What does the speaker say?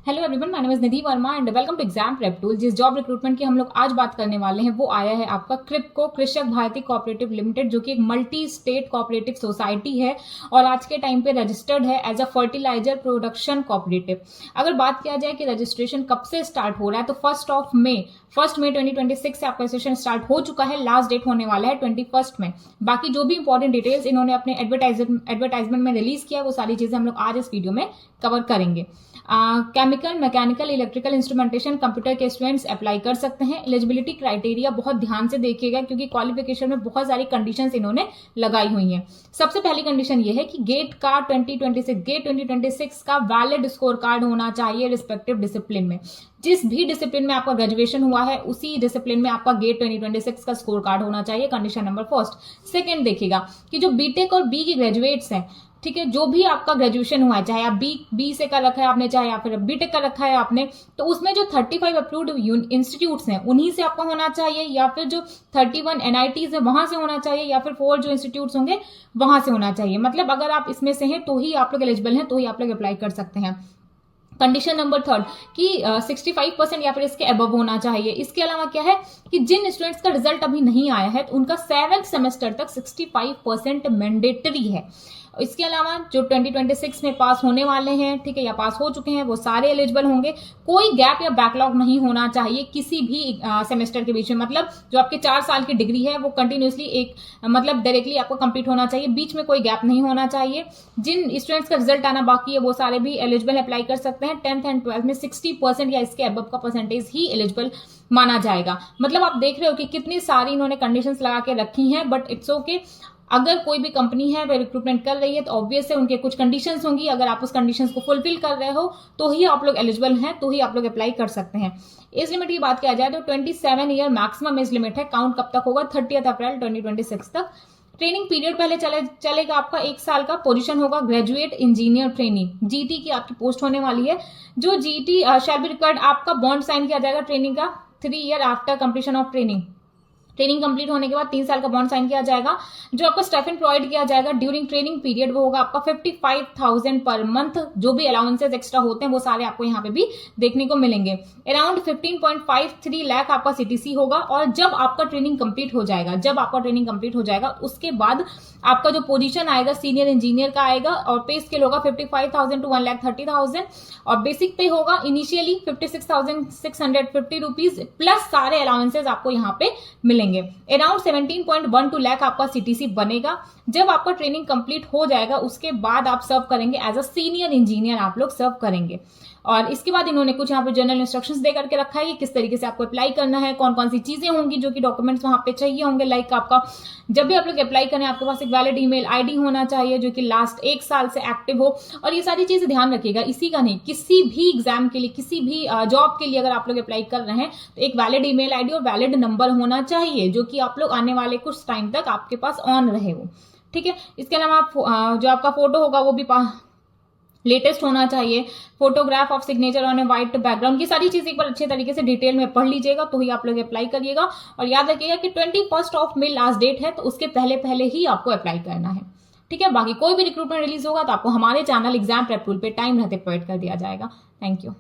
Hello everyone, my name is Nidhi Verma and welcome to exam prep tool. जिस job recruitment की हम लोग आज बात करने वाले हैं वो आया है आपका क्रिप्को कृषक भारती कोऑपरेटिव लिमिटेड, जो कि एक मल्टी स्टेट कोऑपरेटिव सोसाइटी है और आज के टाइम पे रजिस्टर्ड है as a fertiliser production cooperative. अगर बात किया जाए कि रजिस्ट्रेशन कब से स्टार्ट हो रहा है तो फर्स्ट मई 2026 से आपका रजिस्ट्रेशन स्टार्ट हो चुका है। लास्ट डेट होने वाला है 21 में। बाकी जो भी इंपॉर्टेंट डिटेल्स इन्होंने अपने एडवर्टाइजमेंट में रिलीज किया है वो सारी चीजें हम लोग आज इस वीडियो में कवर करेंगे। Chemical, mechanical, electrical instrumentation, computer के स्टूडेंट्स अप्लाई कर सकते हैं। एलिजिबिलिटी क्राइटेरिया बहुत ध्यान से देखिएगा क्योंकि क्वालिफिकेशन में बहुत सारी कंडीशंस इन्होंने लगाई हुई हैं। सबसे पहली कंडीशन ये है कि गेट 2026 का वैलिड स्कोर कार्ड होना चाहिए रिस्पेक्टिव डिसिप्लिन में। जिस भी डिसिप्लिन में आपका ग्रेजुएशन हुआ है उसी डिसिप्लिन में आपका गेट 2026 का स्कोर कार्ड होना चाहिए। Condition number first. सेकेंड देखिएगा कि जो बीटेक और बी के ग्रेजुएट्स हैं, ठीक है, जो भी आपका ग्रेजुएशन हुआ है, चाहे आप बी से कर रखा है आपने, चाहे या फिर बीटेक कर रखा है आपने, तो उसमें जो 35 अप्रूव्ड इंस्टीट्यूट्स हैं उन्हीं से आपका होना चाहिए, या फिर जो 31 एनआईटीज है वहां से होना चाहिए, या फिर 4 जो इंस्टीट्यूट्स होंगे वहां से होना चाहिए। मतलब अगर आप इसमें से हैं तो ही आप लोग एलिजिबल हैं, तो ही आप लोग अप्लाई कर सकते हैं। कंडीशन नंबर थर्ड कि 65% या फिर इसके अबव होना चाहिए। इसके अलावा क्या है कि जिन स्टूडेंट्स का रिजल्ट अभी नहीं आया है तो उनका 7th सेमेस्टर तक 65% मैंडेटरी है। इसके अलावा जो 2026 में पास होने वाले हैं, ठीक है, या पास हो चुके हैं, वो सारे एलिजिबल होंगे। कोई गैप या बैकलॉग नहीं होना चाहिए किसी भी सेमेस्टर के बीच में। मतलब जो आपके 4 साल की डिग्री है वो कंटिन्यूसली मतलब डायरेक्टली आपको कंप्लीट होना चाहिए, बीच में कोई गैप नहीं होना चाहिए। जिन स्टूडेंट्स का रिजल्ट आना बाकी है वो सारे भी एलिजिबल अप्लाई कर सकते हैं। 10th एंड 12th में 60% या इसके अबव का परसेंटेज ही एलिजिबल माना जाएगा। मतलब आप देख रहे हो कि कितनी सारी इन्होंने कंडीशंस लगा के रखी हैं, बट इट्स ओके। अगर कोई भी कंपनी है वह रिक्रूटमेंट कर रही है तो ऑब्वियस है उनके कुछ कंडीशंस होंगी। अगर आप उस कंडीशंस को फुलफिल कर रहे हो तो ही आप लोग एलिजिबल हैं, तो ही आप लोग अप्लाई कर सकते हैं। एज लिमिट की बात किया जाए तो 27 ईयर मैक्सिमम एज लिमिट है। काउंट कब तक होगा? 30 अप्रैल 2026 तक। ट्रेनिंग पीरियड पहले चलेगा आपका 1 साल का। पोजीशन होगा ग्रेजुएट इंजीनियर ट्रेनिंग। जीटी की आपकी पोस्ट होने वाली है। जो जीटी शैल बी रिक्वायर्ड, आपका बॉन्ड साइन किया जाएगा ट्रेनिंग का 3 year after completion of training. Training complete होने के बाद 3 साल का बॉन्ड साइन किया जाएगा। जो आपको स्टाइपेंड प्रोवाइड किया जाएगा ड्यूरिंग ट्रेनिंग पीरियड वो होगा आपका 55,000 पर मंथ। जो भी अलाउंसेस एक्स्ट्रा होते हैं वो सारे आपको यहाँ पे भी देखने को मिलेंगे। अराउंड 15.53 लाख आपका सीटीसी होगा। और जब आपका ट्रेनिंग कंप्लीट हो जाएगा उसके बाद आपका जो पोजीशन आएगा सीनियर इंजीनियर का आएगा और पे स्केल होगा 55,000 to 1,30,000 और बेसिक पे होगा इनिशियली 56,650 रुपीज प्लस सारे अलाउंसेस आपको यहाँ पे मिलेंगे। अराउंड 17.12 लाख आपका सीटीसी बनेगा। जब आपका ट्रेनिंग कंप्लीट हो जाएगा उसके बाद आप सर्व करेंगे एज अ सीनियर इंजीनियर, आप लोग सर्व करेंगे। और इसके बाद इन्होंने कुछ यहाँ पे जनरल इंस्ट्रक्शंस दे करके रखा है कि किस तरीके से आपको अप्लाई करना है, कौन कौन सी चीजें होंगी जो कि डॉक्यूमेंट्स वहां पे चाहिए होंगे। लाइक आपका जब भी आप लोग अप्लाई करें आपके पास एक वैलिड ईमेल आईडी होना चाहिए जो कि लास्ट 1 साल से एक्टिव हो। और ये सारी चीजें ध्यान रखिएगा, इसी का नहीं, किसी भी एग्जाम के लिए, किसी भी जॉब के लिए अगर आप लोग अप्लाई कर रहे हैं तो एक वैलिड ईमेल आईडी और वैलिड नंबर होना चाहिए जो कि आप लोग आने वाले कुछ टाइम तक आपके पास ऑन रहे वो, ठीक है। इसके अलावा जो आपका फोटो होगा वो भी लेटेस्ट होना चाहिए। Photograph of signature on a white background. ये सारी चीज एक बार अच्छे तरीके से डिटेल में पढ़ लीजिएगा तो ही आप लोग अप्लाई करिएगा। और याद रखिएगा कि 21 मई लास्ट डेट है तो उसके पहले पहले ही आपको अप्लाई करना है, ठीक है। बाकी कोई भी रिक्रूटमेंट रिलीज होगा तो आपको हमारे चैनल एग्जाम प्रेप टूल पे टाइम रहते प्रोवाइड कर दिया जाएगा। Thank you.